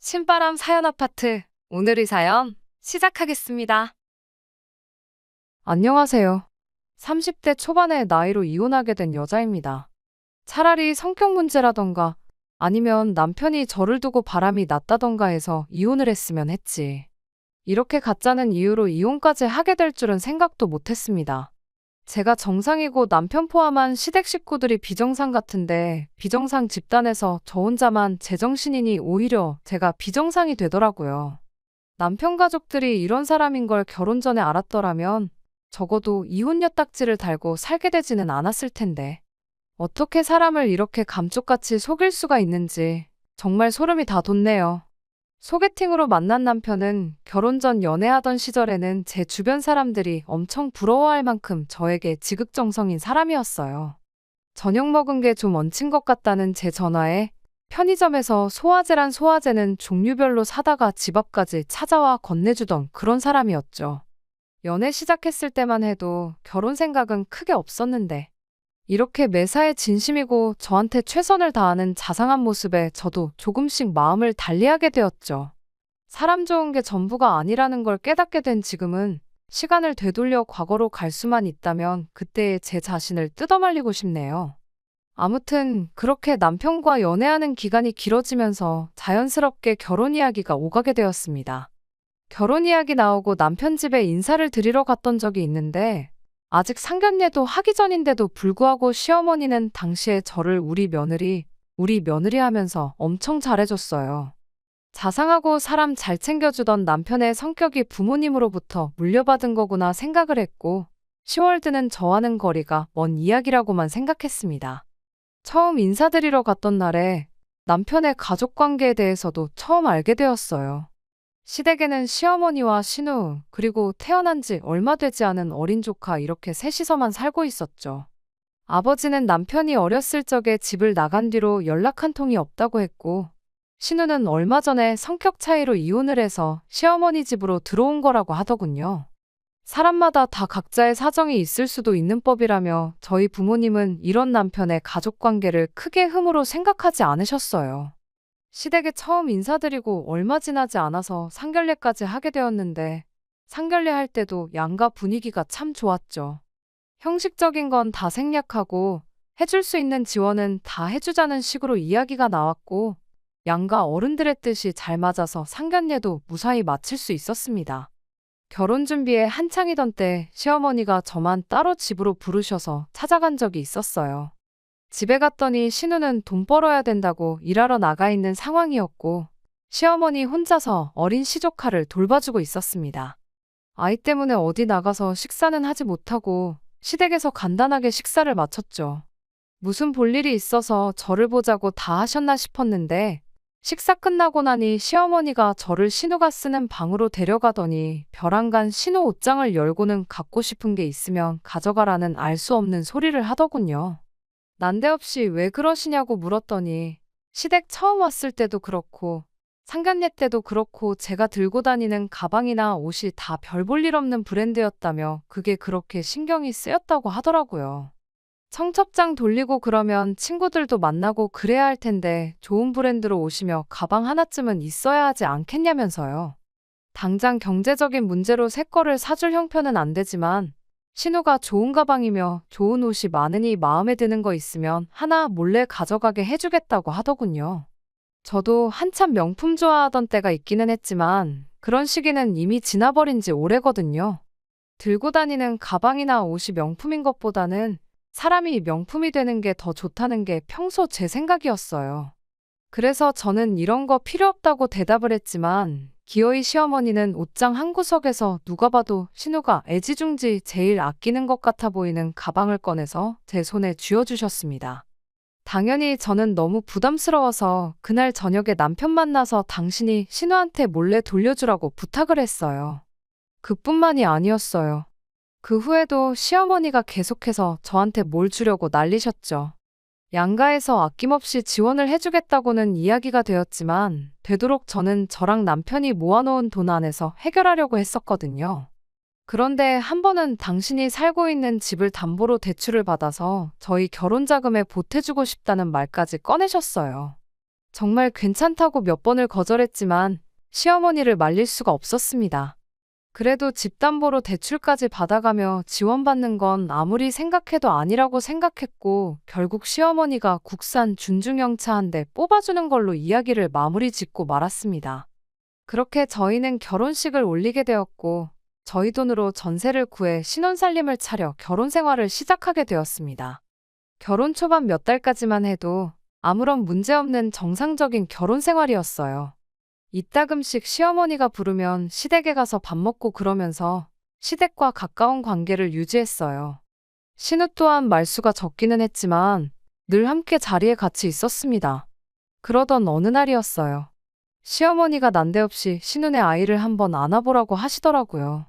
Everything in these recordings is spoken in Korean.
신바람 사연 아파트. 오늘의 사연 시작하겠습니다. 안녕하세요. 30대 초반의 나이로 이혼하게 된 여자입니다. 차라리 성격 문제라던가 아니면 남편이 저를 두고 바람이 났다던가 해서 이혼을 했으면 했지. 이렇게 가짜는 이유로 이혼까지 하게 될 줄은 생각도 못했습니다. 제가 정상이고 남편 포함한 시댁 식구들이 비정상 같은데 비정상 집단에서 저 혼자만 제정신이니 오히려 제가 비정상이 되더라고요. 남편 가족들이 이런 사람인 걸 결혼 전에 알았더라면 적어도 이혼 엿딱지를 달고 살게 되지는 않았을 텐데 어떻게 사람을 이렇게 감쪽같이 속일 수가 있는지 정말 소름이 다 돋네요. 소개팅으로 만난 남편은 결혼 전 연애하던 시절에는 제 주변 사람들이 엄청 부러워할 만큼 저에게 지극정성인 사람이었어요. 저녁 먹은 게 좀 얹힌 것 같다는 제 전화에 편의점에서 소화제란 소화제는 종류별로 사다가 집 앞까지 찾아와 건네주던 그런 사람이었죠. 연애 시작했을 때만 해도 결혼 생각은 크게 없었는데 이렇게 매사에 진심이고 저한테 최선을 다하는 자상한 모습에 저도 조금씩 마음을 달리하게 되었죠. 사람 좋은 게 전부가 아니라는 걸 깨닫게 된 지금은 시간을 되돌려 과거로 갈 수만 있다면 그때의 제 자신을 뜯어말리고 싶네요. 아무튼 그렇게 남편과 연애하는 기간이 길어지면서 자연스럽게 결혼 이야기가 오가게 되었습니다. 결혼 이야기 나오고 남편 집에 인사를 드리러 갔던 적이 있는데 아직 상견례도 하기 전인데도 불구하고 시어머니는 당시에 저를 우리 며느리 하면서 엄청 잘해줬어요. 자상하고 사람 잘 챙겨주던 남편의 성격이 부모님으로부터 물려받은 거구나 생각을 했고 10월드는 저와는 거리가 먼 이야기라고만 생각했습니다. 처음 인사드리러 갔던 날에 남편의 가족관계에 대해서도 처음 알게 되었어요. 시댁에는 시어머니와 신우, 그리고 태어난 지 얼마 되지 않은 어린 조카 이렇게 셋이서만 살고 있었죠. 아버지는 남편이 어렸을 적에 집을 나간 뒤로 연락 한 통이 없다고 했고, 신우는 얼마 전에 성격 차이로 이혼을 해서 시어머니 집으로 들어온 거라고 하더군요. 사람마다 다 각자의 사정이 있을 수도 있는 법이라며 저희 부모님은 이런 남편의 가족관계를 크게 흠으로 생각하지 않으셨어요. 시댁에 처음 인사드리고 얼마 지나지 않아서 상견례까지 하게 되었는데 상견례 할 때도 양가 분위기가 참 좋았죠. 형식적인 건 다 생략하고 해줄 수 있는 지원은 다 해주자는 식으로 이야기가 나왔고 양가 어른들의 뜻이 잘 맞아서 상견례도 무사히 마칠 수 있었습니다. 결혼 준비에 한창이던 때 시어머니가 저만 따로 집으로 부르셔서 찾아간 적이 있었어요. 집에 갔더니 신우는 돈 벌어야 된다고 일하러 나가 있는 상황이었고 시어머니 혼자서 어린 시조카를 돌봐주고 있었습니다. 아이 때문에 어디 나가서 식사는 하지 못하고 시댁에서 간단하게 식사를 마쳤죠. 무슨 볼일이 있어서 저를 보자고 다 하셨나 싶었는데 식사 끝나고 나니 시어머니가 저를 신우가 쓰는 방으로 데려가더니 벼랑간 신우 옷장을 열고는 갖고 싶은 게 있으면 가져가라는 알 수 없는 소리를 하더군요. 난데없이 왜 그러시냐고 물었더니 시댁 처음 왔을 때도 그렇고 상견례 때도 그렇고 제가 들고 다니는 가방이나 옷이 다 별 볼 일 없는 브랜드였다며 그게 그렇게 신경이 쓰였다고 하더라고요. 청첩장 돌리고 그러면 친구들도 만나고 그래야 할 텐데 좋은 브랜드로 오시며 가방 하나쯤은 있어야 하지 않겠냐면서요. 당장 경제적인 문제로 새 거를 사줄 형편은 안 되지만 신우가 좋은 가방이며 좋은 옷이 많으니 마음에 드는 거 있으면 하나 몰래 가져가게 해주겠다고 하더군요. 저도 한참 명품 좋아하던 때가 있기는 했지만 그런 시기는 이미 지나버린 지 오래거든요. 들고 다니는 가방이나 옷이 명품인 것보다는 사람이 명품이 되는 게 더 좋다는 게 평소 제 생각이었어요. 그래서 저는 이런 거 필요 없다고 대답을 했지만 기어이 시어머니는 옷장 한 구석에서 누가 봐도 신우가 애지중지 제일 아끼는 것 같아 보이는 가방을 꺼내서 제 손에 쥐어주셨습니다. 당연히 저는 너무 부담스러워서 그날 저녁에 남편 만나서 당신이 신우한테 몰래 돌려주라고 부탁을 했어요. 그뿐만이 아니었어요. 그 후에도 시어머니가 계속해서 저한테 뭘 주려고 난리셨죠. 양가에서 아낌없이 지원을 해주겠다고는 이야기가 되었지만 되도록 저는 저랑 남편이 모아놓은 돈 안에서 해결하려고 했었거든요. 그런데 한 번은 당신이 살고 있는 집을 담보로 대출을 받아서 저희 결혼 자금에 보태주고 싶다는 말까지 꺼내셨어요. 정말 괜찮다고 몇 번을 거절했지만 시어머니를 말릴 수가 없었습니다. 그래도 집담보로 대출까지 받아가며 지원받는 건 아무리 생각해도 아니라고 생각했고 결국 시어머니가 국산 준중형차 한 대 뽑아주는 걸로 이야기를 마무리 짓고 말았습니다. 그렇게 저희는 결혼식을 올리게 되었고 저희 돈으로 전세를 구해 신혼살림을 차려 결혼 생활을 시작하게 되었습니다. 결혼 초반 몇 달까지만 해도 아무런 문제 없는 정상적인 결혼 생활이었어요. 이따금씩 시어머니가 부르면 시댁에 가서 밥 먹고 그러면서 시댁과 가까운 관계를 유지했어요. 신우 또한 말수가 적기는 했지만 늘 함께 자리에 같이 있었습니다. 그러던 어느 날이었어요. 시어머니가 난데없이 신우네 아이를 한번 안아보라고 하시더라고요.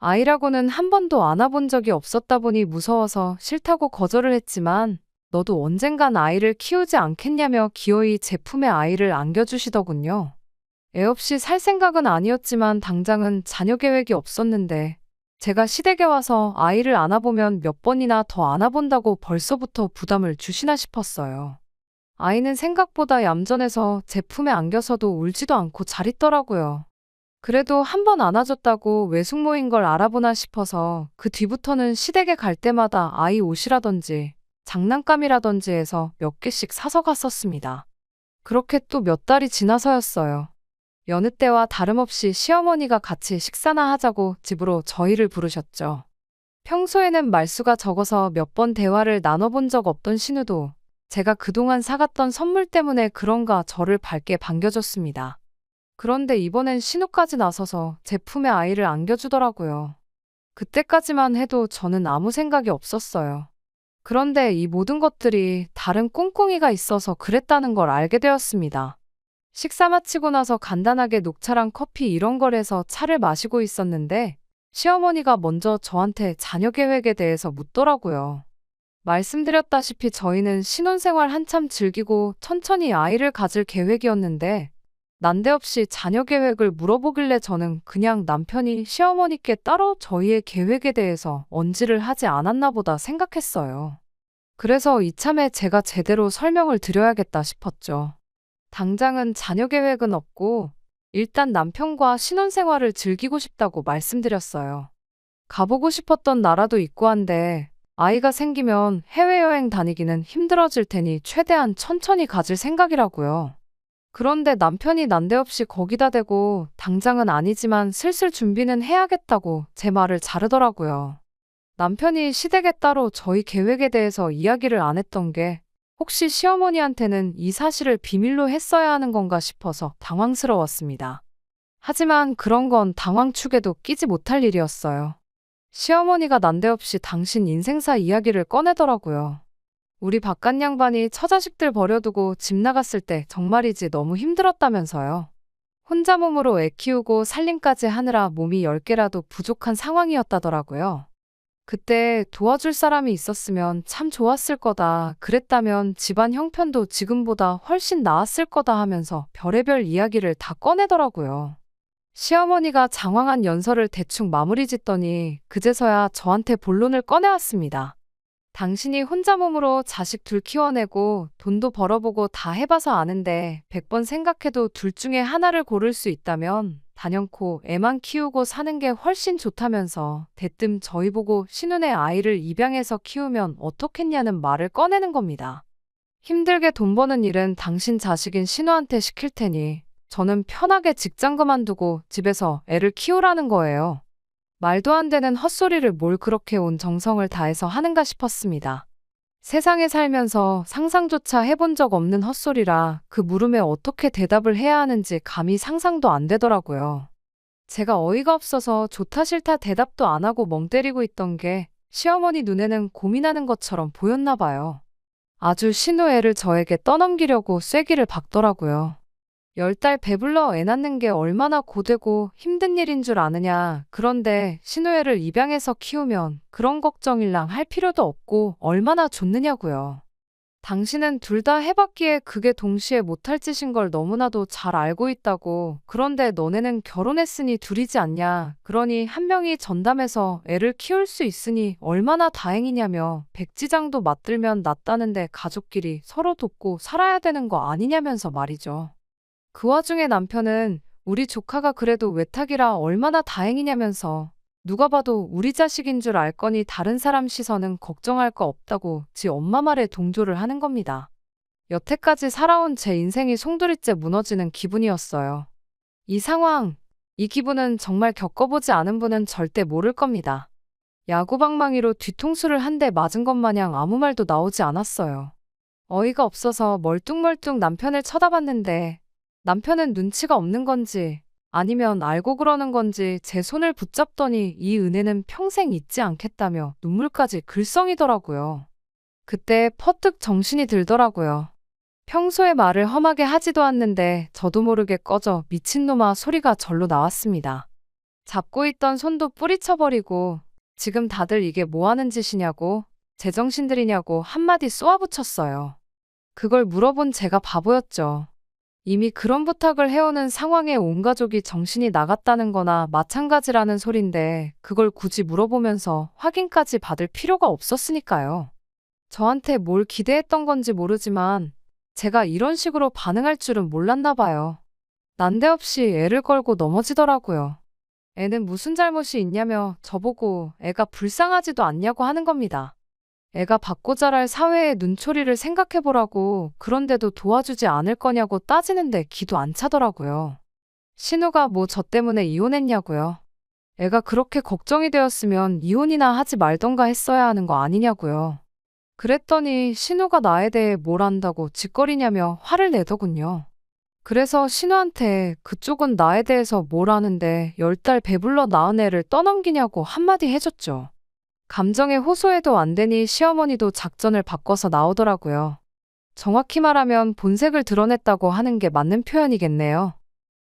아이라고는 한 번도 안아본 적이 없었다 보니 무서워서 싫다고 거절을 했지만 너도 언젠간 아이를 키우지 않겠냐며 기어이 제 품에 아이를 안겨주시더군요. 애 없이 살 생각은 아니었지만 당장은 자녀 계획이 없었는데 제가 시댁에 와서 아이를 안아보면 몇 번이나 더 안아본다고 벌써부터 부담을 주시나 싶었어요. 아이는 생각보다 얌전해서 제 품에 안겨서도 울지도 않고 잘 있더라고요. 그래도 한 번 안아줬다고 외숙모인 걸 알아보나 싶어서 그 뒤부터는 시댁에 갈 때마다 아이 옷이라든지 장난감이라든지 해서 몇 개씩 사서 갔었습니다. 그렇게 또 몇 달이 지나서였어요. 여느 때와 다름없이 시어머니가 같이 식사나 하자고 집으로 저희를 부르셨죠. 평소에는 말수가 적어서 몇 번 대화를 나눠본 적 없던 신우도 제가 그동안 사갔던 선물 때문에 그런가 저를 밝게 반겨줬습니다. 그런데 이번엔 신우까지 나서서 제 품에 아이를 안겨주더라고요. 그때까지만 해도 저는 아무 생각이 없었어요. 그런데 이 모든 것들이 다른 꿍꿍이가 있어서 그랬다는 걸 알게 되었습니다. 식사 마치고 나서 간단하게 녹차랑 커피 이런 걸 해서 차를 마시고 있었는데 시어머니가 먼저 저한테 자녀 계획에 대해서 묻더라고요. 말씀드렸다시피 저희는 신혼생활 한참 즐기고 천천히 아이를 가질 계획이었는데 난데없이 자녀 계획을 물어보길래 저는 그냥 남편이 시어머니께 따로 저희의 계획에 대해서 언지를 하지 않았나 보다 생각했어요. 그래서 이참에 제가 제대로 설명을 드려야겠다 싶었죠. 당장은 자녀 계획은 없고 일단 남편과 신혼생활을 즐기고 싶다고 말씀드렸어요. 가보고 싶었던 나라도 있고 한데 아이가 생기면 해외여행 다니기는 힘들어질 테니 최대한 천천히 가질 생각이라고요. 그런데 남편이 난데없이 거기다 대고 당장은 아니지만 슬슬 준비는 해야겠다고 제 말을 자르더라고요. 남편이 시댁에 따로 저희 계획에 대해서 이야기를 안 했던 게 혹시 시어머니한테는 이 사실을 비밀로 했어야 하는 건가 싶어서 당황스러웠습니다. 하지만 그런 건 당황축에도 끼지 못할 일이었어요. 시어머니가 난데없이 당신 인생사 이야기를 꺼내더라고요. 우리 바깥 양반이 처자식들 버려두고 집 나갔을 때 정말이지 너무 힘들었다면서요. 혼자 몸으로 애 키우고 살림까지 하느라 몸이 10개라도 부족한 상황이었다더라고요. 그때 도와줄 사람이 있었으면 참 좋았을 거다. 그랬다면 집안 형편도 지금보다 훨씬 나았을 거다 하면서 별의별 이야기를 다 꺼내더라고요. 시어머니가 장황한 연설을 대충 마무리 짓더니 그제서야 저한테 본론을 꺼내왔습니다. 당신이 혼자 몸으로 자식 둘 키워내고 돈도 벌어보고 다 해봐서 아는데 100번 생각해도 둘 중에 하나를 고를 수 있다면 단연코 애만 키우고 사는 게 훨씬 좋다면서 대뜸 저희 보고 신혼의 아이를 입양해서 키우면 어떻겠냐는 말을 꺼내는 겁니다. 힘들게 돈 버는 일은 당신 자식인 신우한테 시킬 테니 저는 편하게 직장 그만두고 집에서 애를 키우라는 거예요. 말도 안 되는 헛소리를 뭘 그렇게 온 정성을 다해서 하는가 싶었습니다. 세상에 살면서 상상조차 해본 적 없는 헛소리라 그 물음에 어떻게 대답을 해야 하는지 감히 상상도 안 되더라고요. 제가 어이가 없어서 좋다 싫다 대답도 안 하고 멍 때리고 있던 게 시어머니 눈에는 고민하는 것처럼 보였나 봐요. 아주 신우애를 저에게 떠넘기려고 쐐기를 박더라고요. 10달 배불러 애 낳는 게 얼마나 고되고 힘든 일인 줄 아느냐. 그런데 신우애를 입양해서 키우면 그런 걱정일랑 할 필요도 없고 얼마나 좋느냐고요. 당신은 둘 다 해봤기에 그게 동시에 못할 짓인 걸 너무나도 잘 알고 있다고. 그런데 너네는 결혼했으니 둘이지 않냐. 그러니 한 명이 전담해서 애를 키울 수 있으니 얼마나 다행이냐며 백지장도 맞들면 낫다는데 가족끼리 서로 돕고 살아야 되는 거 아니냐면서 말이죠. 그 와중에 남편은 우리 조카가 그래도 외탁이라 얼마나 다행이냐면서 누가 봐도 우리 자식인 줄 알 거니 다른 사람 시선은 걱정할 거 없다고 지 엄마 말에 동조를 하는 겁니다. 여태까지 살아온 제 인생이 송두리째 무너지는 기분이었어요. 이 상황, 이 기분은 정말 겪어보지 않은 분은 절대 모를 겁니다. 야구방망이로 뒤통수를 한 대 맞은 것 마냥 아무 말도 나오지 않았어요. 어이가 없어서 멀뚱멀뚱 남편을 쳐다봤는데 남편은 눈치가 없는 건지 아니면 알고 그러는 건지 제 손을 붙잡더니 이 은혜는 평생 잊지 않겠다며 눈물까지 글썽이더라고요. 그때 퍼뜩 정신이 들더라고요. 평소에 말을 험하게 하지도 않는데 저도 모르게 꺼져 미친놈아 소리가 절로 나왔습니다. 잡고 있던 손도 뿌리쳐버리고 지금 다들 이게 뭐 하는 짓이냐고 제정신들이냐고 한마디 쏘아붙였어요. 그걸 물어본 제가 바보였죠. 이미 그런 부탁을 해오는 상황에 온 가족이 정신이 나갔다는 거나 마찬가지라는 소린데 그걸 굳이 물어보면서 확인까지 받을 필요가 없었으니까요. 저한테 뭘 기대했던 건지 모르지만 제가 이런 식으로 반응할 줄은 몰랐나 봐요. 난데없이 애를 걸고 넘어지더라고요. 애는 무슨 잘못이 있냐며 저보고 애가 불쌍하지도 않냐고 하는 겁니다. 애가 받고 자랄 사회의 눈초리를 생각해보라고 그런데도 도와주지 않을 거냐고 따지는데 기도 안 차더라고요. 신우가 뭐 저 때문에 이혼했냐고요. 애가 그렇게 걱정이 되었으면 이혼이나 하지 말던가 했어야 하는 거 아니냐고요. 그랬더니 신우가 나에 대해 뭘 안다고 짓거리냐며 화를 내더군요. 그래서 신우한테 그쪽은 나에 대해서 뭘 아는데 10달 배불러 낳은 애를 떠넘기냐고 한마디 해줬죠. 감정에 호소해도 안 되니 시어머니도 작전을 바꿔서 나오더라고요. 정확히 말하면 본색을 드러냈다고 하는 게 맞는 표현이겠네요.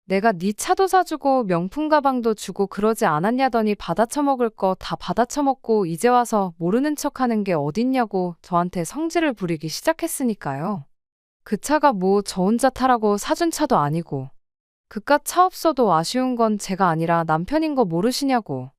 내가 네 차도 사주고 명품 가방도 주고 그러지 않았냐더니 받아쳐먹을 거 다 받아쳐먹고 이제 와서 모르는 척하는 게 어딨냐고 저한테 성질을 부리기 시작했으니까요. 그 차가 뭐 저 혼자 타라고 사준 차도 아니고 그깟 차 없어도 아쉬운 건 제가 아니라 남편인 거 모르시냐고.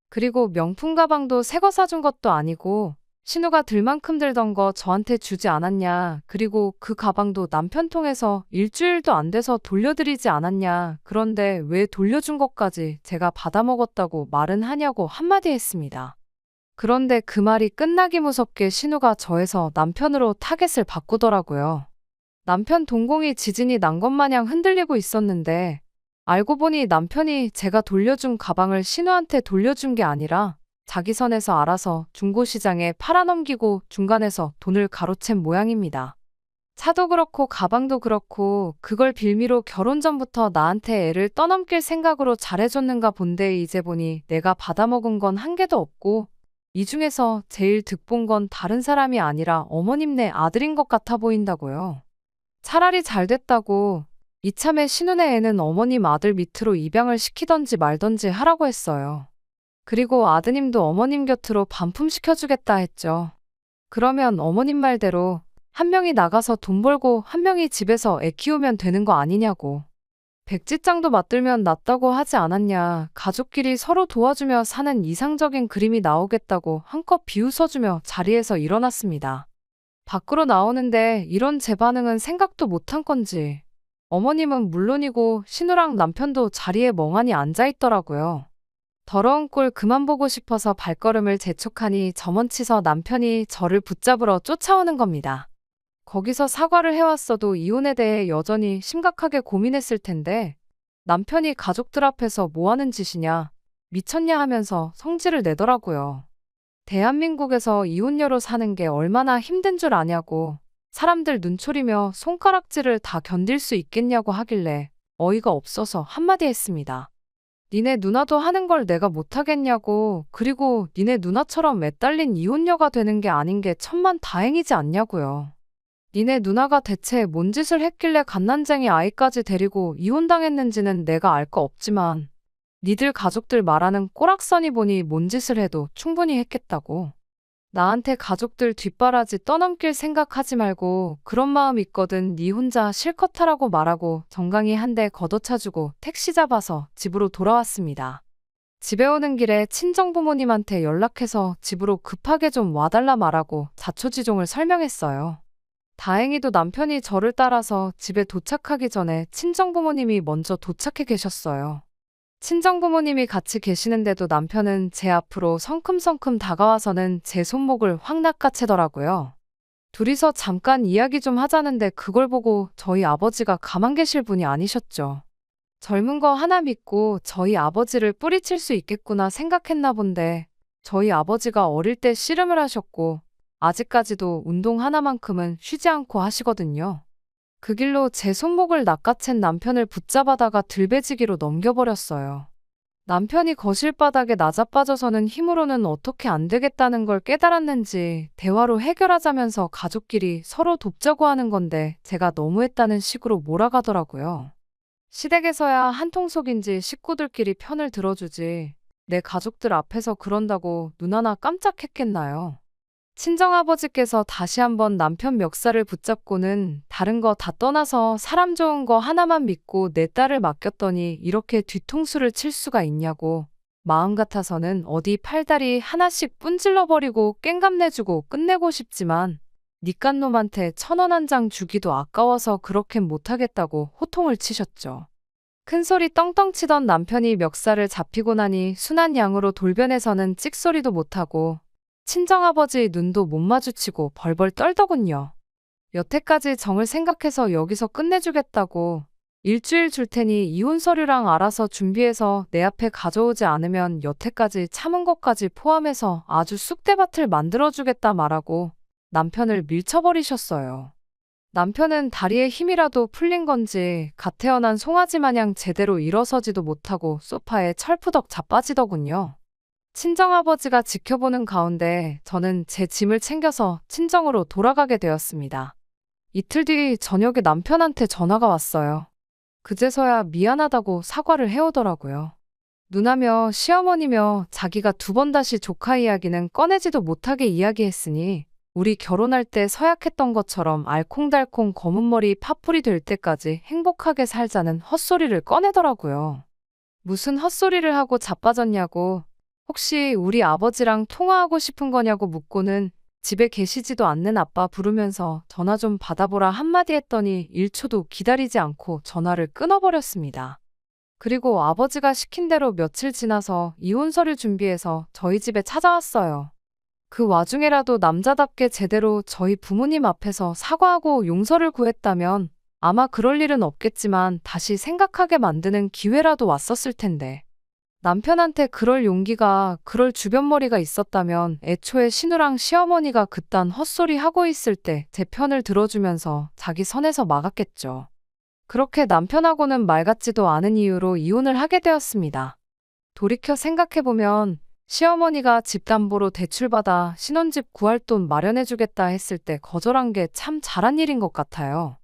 그리고 명품 가방도 새 거 사준 것도 아니고 신우가 들 만큼 들던 거 저한테 주지 않았냐. 그리고 그 가방도 남편 통해서 일주일도 안 돼서 돌려드리지 않았냐. 그런데 왜 돌려준 것까지 제가 받아먹었다고 말은 하냐고 한마디 했습니다. 그런데 그 말이 끝나기 무섭게 신우가 저에서 남편으로 타겟을 바꾸더라고요. 남편 동공이 지진이 난 것 마냥 흔들리고 있었는데 알고 보니 남편이 제가 돌려준 가방을 신우한테 돌려준 게 아니라 자기 선에서 알아서 중고시장에 팔아넘기고 중간에서 돈을 가로챈 모양입니다. 차도 그렇고 가방도 그렇고 그걸 빌미로 결혼 전부터 나한테 애를 떠넘길 생각으로 잘해줬는가 본데 이제 보니 내가 받아먹은 건 한 개도 없고 이 중에서 제일 득본 건 다른 사람이 아니라 어머님네 아들인 것 같아 보인다고요. 차라리 잘 됐다고 이참에 신우네 애는 어머님 아들 밑으로 입양을 시키던지 말던지 하라고 했어요. 그리고 아드님도 어머님 곁으로 반품시켜주겠다 했죠. 그러면 어머님 말대로 한 명이 나가서 돈 벌고 한 명이 집에서 애 키우면 되는 거 아니냐고. 백지장도 맞들면 낫다고 하지 않았냐. 가족끼리 서로 도와주며 사는 이상적인 그림이 나오겠다고 한껏 비웃어주며 자리에서 일어났습니다. 밖으로 나오는데 이런 제 반응은 생각도 못한 건지 어머님은 물론이고 신우랑 남편도 자리에 멍하니 앉아있더라고요. 더러운 꼴 그만 보고 싶어서 발걸음을 재촉하니 저먼치서 남편이 저를 붙잡으러 쫓아오는 겁니다. 거기서 사과를 해왔어도 이혼에 대해 여전히 심각하게 고민했을 텐데 남편이 가족들 앞에서 뭐 하는 짓이냐, 미쳤냐 하면서 성질을 내더라고요. 대한민국에서 이혼녀로 사는 게 얼마나 힘든 줄 아냐고 사람들 눈초리며 손가락질을 다 견딜 수 있겠냐고 하길래 어이가 없어서 한마디 했습니다. 니네 누나도 하는 걸 내가 못하겠냐고. 그리고 니네 누나처럼 매달린 이혼녀가 되는 게 아닌 게 천만 다행이지 않냐고요. 니네 누나가 대체 뭔 짓을 했길래 갓난쟁이 아이까지 데리고 이혼당했는지는 내가 알 거 없지만 니들 가족들 말하는 꼬락서니 보니 뭔 짓을 해도 충분히 했겠다고. 나한테 가족들 뒷바라지 떠넘길 생각하지 말고 그런 마음 있거든 네 혼자 실컷 하라고 말하고 정강이 한 대 걷어차주고 택시 잡아서 집으로 돌아왔습니다. 집에 오는 길에 친정부모님한테 연락해서 집으로 급하게 좀 와달라 말하고 자초지종을 설명했어요. 다행히도 남편이 저를 따라서 집에 도착하기 전에 친정부모님이 먼저 도착해 계셨어요. 친정부모님이 같이 계시는데도 남편은 제 앞으로 성큼성큼 다가와서는 제 손목을 확 낚아채더라고요. 둘이서 잠깐 이야기 좀 하자는데 그걸 보고 저희 아버지가 가만 계실 분이 아니셨죠. 젊은 거 하나 믿고 저희 아버지를 뿌리칠 수 있겠구나 생각했나 본데 저희 아버지가 어릴 때 씨름을 하셨고 아직까지도 운동 하나만큼은 쉬지 않고 하시거든요. 그 길로 제 손목을 낚아챈 남편을 붙잡아다가 들배지기로 넘겨버렸어요. 남편이 거실 바닥에 나자빠져서는 힘으로는 어떻게 안 되겠다는 걸 깨달았는지 대화로 해결하자면서 가족끼리 서로 돕자고 하는 건데 제가 너무했다는 식으로 몰아가더라고요. 시댁에서야 한통속인지 식구들끼리 편을 들어주지 내 가족들 앞에서 그런다고 눈 하나 깜짝했겠나요? 친정아버지께서 다시 한번 남편 멱살을 붙잡고는 다른 거 다 떠나서 사람 좋은 거 하나만 믿고 내 딸을 맡겼더니 이렇게 뒤통수를 칠 수가 있냐고 마음 같아서는 어디 팔다리 하나씩 분질러버리고 깽감내주고 끝내고 싶지만 니깐 놈한테 1,000원 한 장 주기도 아까워서 그렇게 못하겠다고 호통을 치셨죠. 큰소리 떵떵 치던 남편이 멱살을 잡히고 나니 순한 양으로 돌변해서는 찍소리도 못하고 친정아버지 눈도 못 마주치고 벌벌 떨더군요. 여태까지 정을 생각해서 여기서 끝내주겠다고 일주일 줄 테니 이혼 서류랑 알아서 준비해서 내 앞에 가져오지 않으면 여태까지 참은 것까지 포함해서 아주 쑥대밭을 만들어주겠다 말하고 남편을 밀쳐버리셨어요. 남편은 다리에 힘이라도 풀린 건지 갓 태어난 송아지 마냥 제대로 일어서지도 못하고 소파에 철푸덕 자빠지더군요. 친정아버지가 지켜보는 가운데 저는 제 짐을 챙겨서 친정으로 돌아가게 되었습니다. 이틀 뒤 저녁에 남편한테 전화가 왔어요. 그제서야 미안하다고 사과를 해오더라고요. 누나며 시어머니며 자기가 2번 다시 조카 이야기는 꺼내지도 못하게 이야기했으니 우리 결혼할 때 서약했던 것처럼 알콩달콩 검은머리 파뿌리 될 때까지 행복하게 살자는 헛소리를 꺼내더라고요. 무슨 헛소리를 하고 자빠졌냐고 혹시 우리 아버지랑 통화하고 싶은 거냐고 묻고는 집에 계시지도 않는 아빠 부르면서 전화 좀 받아보라 한마디 했더니 1초도 기다리지 않고 전화를 끊어버렸습니다. 그리고 아버지가 시킨 대로 며칠 지나서 이혼 서류 준비해서 저희 집에 찾아왔어요. 그 와중에라도 남자답게 제대로 저희 부모님 앞에서 사과하고 용서를 구했다면 아마 그럴 일은 없겠지만 다시 생각하게 만드는 기회라도 왔었을 텐데. 남편한테 그럴 용기가, 그럴 주변머리가 있었다면 애초에 신우랑 시어머니가 그딴 헛소리 하고 있을 때 제 편을 들어주면서 자기 선에서 막았겠죠. 그렇게 남편하고는 말 같지도 않은 이유로 이혼을 하게 되었습니다. 돌이켜 생각해보면 시어머니가 집담보로 대출받아 신혼집 구할 돈 마련해주겠다 했을 때 거절한 게 참 잘한 일인 것 같아요.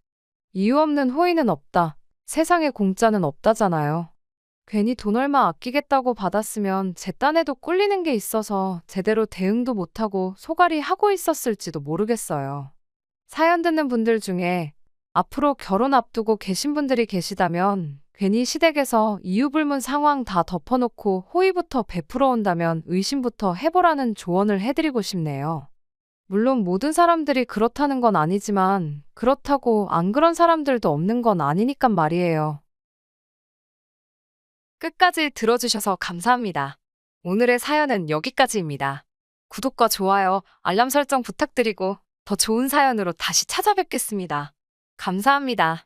이유 없는 호의는 없다. 세상에 공짜는 없다잖아요. 괜히 돈 얼마 아끼겠다고 받았으면 제 딴에도 꿀리는 게 있어서 제대로 대응도 못하고 소갈이 하고 있었을지도 모르겠어요. 사연 듣는 분들 중에 앞으로 결혼 앞두고 계신 분들이 계시다면 괜히 시댁에서 이유불문 상황 다 덮어놓고 호의부터 베풀어 온다면 의심부터 해보라는 조언을 해드리고 싶네요. 물론 모든 사람들이 그렇다는 건 아니지만 그렇다고 안 그런 사람들도 없는 건 아니니까 말이에요. 끝까지 들어주셔서 감사합니다. 오늘의 사연은 여기까지입니다. 구독과 좋아요, 알람 설정 부탁드리고 더 좋은 사연으로 다시 찾아뵙겠습니다. 감사합니다.